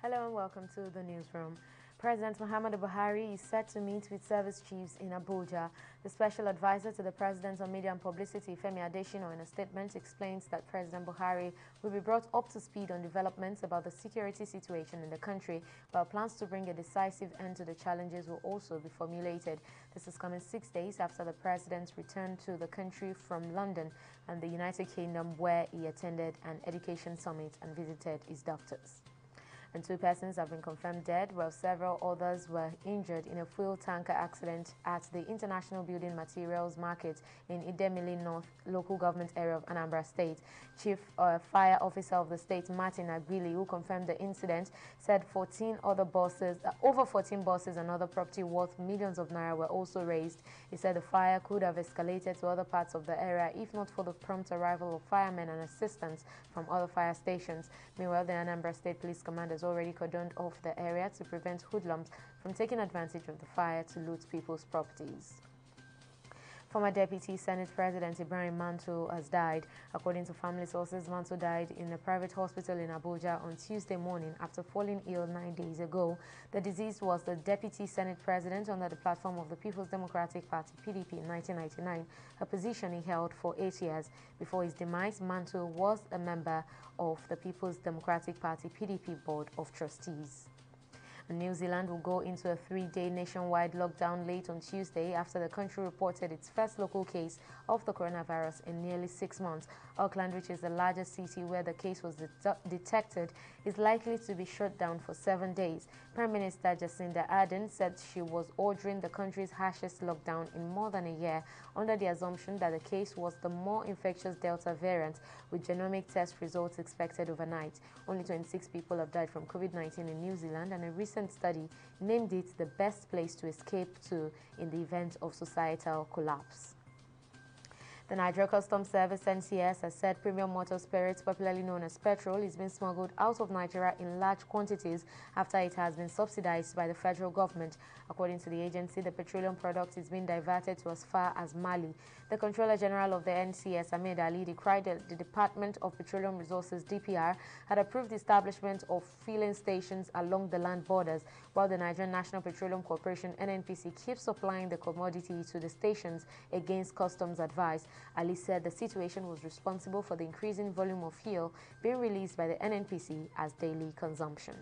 Hello and welcome to the newsroom. President Muhammadu Buhari is set to meet with service chiefs in Abuja. The special advisor to the president on media and publicity, Femi Adesina, in a statement explains that President Buhari will be brought up to speed on developments about the security situation in the country, while plans to bring a decisive end to the challenges will also be formulated. This is coming 6 days after the president returned to the country from London and the United Kingdom, where he attended an education summit and visited his doctors. And 2 persons have been confirmed dead, while several others were injured in a fuel tanker accident at the International Building Materials Market in Idemili North local government area of Anambra State. Chief Fire Officer of the state, Martin Agbili, who confirmed the incident, said over 14 buses and other property worth millions of naira were also razed. He said the fire could have escalated to other parts of the area if not for the prompt arrival of firemen and assistance from other fire stations. Meanwhile, the Anambra State Police Command has already cordoned off the area to prevent hoodlums from taking advantage of the fire to loot people's properties. Former Deputy Senate President Ibrahim Manto has died. According to family sources, Manto died in a private hospital in Abuja on Tuesday morning after falling ill 9 days ago. The deceased was the Deputy Senate President under the platform of the People's Democratic Party (PDP) in 1999, a position he held for 8 years. Before his demise, Manto was a member of the People's Democratic Party (PDP) Board of Trustees. New Zealand will go into a 3-day nationwide lockdown late on Tuesday after the country reported its first local case of the coronavirus in nearly 6 months. Auckland, which is the largest city where the case was detected, is likely to be shut down for 7 days. Prime Minister Jacinda Ardern said she was ordering the country's harshest lockdown in more than a year under the assumption that the case was the more infectious Delta variant, with genomic test results expected overnight. Only 26 people have died from COVID-19 in New Zealand, and a recent study named it the best place to escape to in the event of societal collapse. The Nigeria Customs Service (NCS) has said premium motor spirits, popularly known as petrol, is being smuggled out of Nigeria in large quantities after it has been subsidized by the federal government. According to the agency, the petroleum product is being diverted to as far as Mali. The Controller General of the NCS, Ahmed Ali, decried the Department of Petroleum Resources (DPR) had approved the establishment of filling stations along the land borders, while the Nigerian National Petroleum Corporation (NNPC) keeps supplying the commodity to the stations against customs advice. Ali said the situation was responsible for the increasing volume of fuel being released by the NNPC as daily consumption.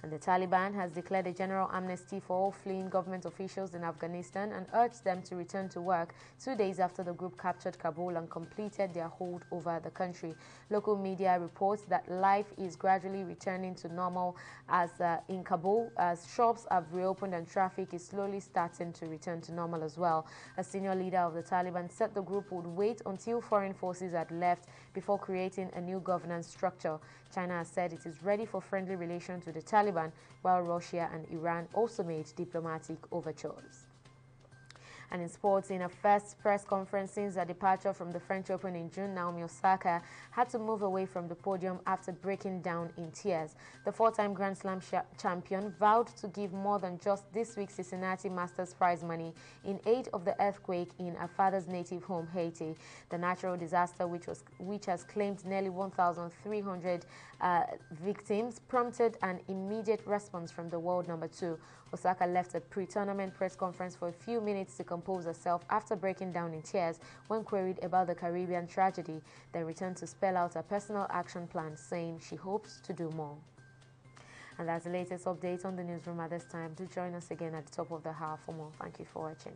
And the Taliban has declared a general amnesty for all fleeing government officials in Afghanistan and urged them to return to work 2 days after the group captured Kabul and completed their hold over the country. Local media reports that life is gradually returning to normal in Kabul as shops have reopened and traffic is slowly starting to return to normal as well. A senior leader of the Taliban said the group would wait until foreign forces had left before creating a new governance structure. China has said it is ready for friendly relations with the Taliban, while Russia and Iran also made diplomatic overtures. And in sports, in her first press conference since her departure from the French Open in June, Naomi Osaka had to move away from the podium after breaking down in tears. The 4-time Grand Slam champion vowed to give more than just this week's Cincinnati Masters prize money in aid of the earthquake in her father's native home, Haiti. The natural disaster, which has claimed nearly 1,300 victims, prompted an immediate response from the world number 2. Osaka left a pre-tournament press conference for a few minutes to compose herself after breaking down in tears when queried about the Caribbean tragedy, then returned to spell out her personal action plan, saying she hopes to do more. And that's the latest update on the newsroom at this time. Do join us again at the top of the hour for more. Thank you for watching.